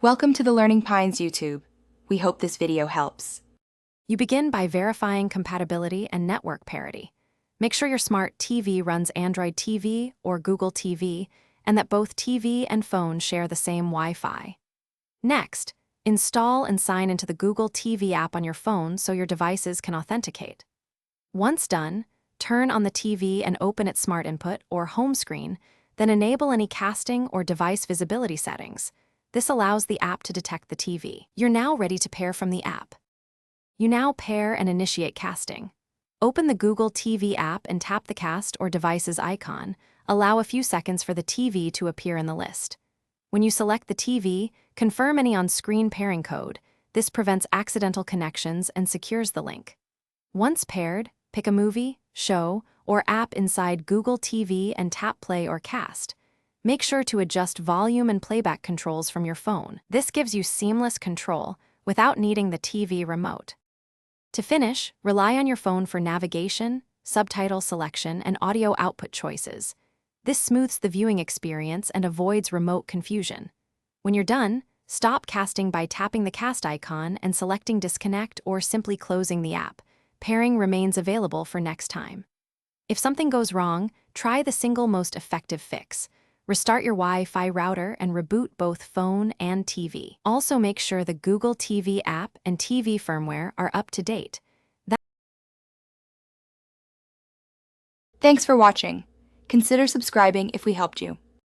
Welcome to the Learning Pines YouTube. We hope this video helps. You begin by verifying compatibility and network parity. Make sure your smart TV runs Android TV or Google TV and that both TV and phone share the same Wi-Fi. Next, install and sign into the Google TV app on your phone so your devices can authenticate. Once done, turn on the TV and open its Smart Input or home screen, then enable any casting or device visibility settings. This allows the app to detect the TV. You're now ready to pair from the app. You now pair and initiate casting. Open the Google TV app and tap the cast or device's icon. Allow a few seconds for the TV to appear in the list. When you select the TV, confirm any on-screen pairing code. This prevents accidental connections and secures the link. Once paired, pick a movie, show, or app inside Google TV and tap play or cast. Make sure to adjust volume and playback controls from your phone. This gives you seamless control without needing the TV remote. To finish, rely on your phone for navigation, subtitle selection, and audio output choices. This smooths the viewing experience and avoids remote confusion. When you're done, stop casting by tapping the cast icon and selecting disconnect or simply closing the app. Pairing remains available for next time. If something goes wrong, try the single most effective fix. Restart your Wi-Fi router and reboot both phone and TV. Also make sure the Google TV app and TV firmware are up to date. Thanks for watching. Consider subscribing if we helped you.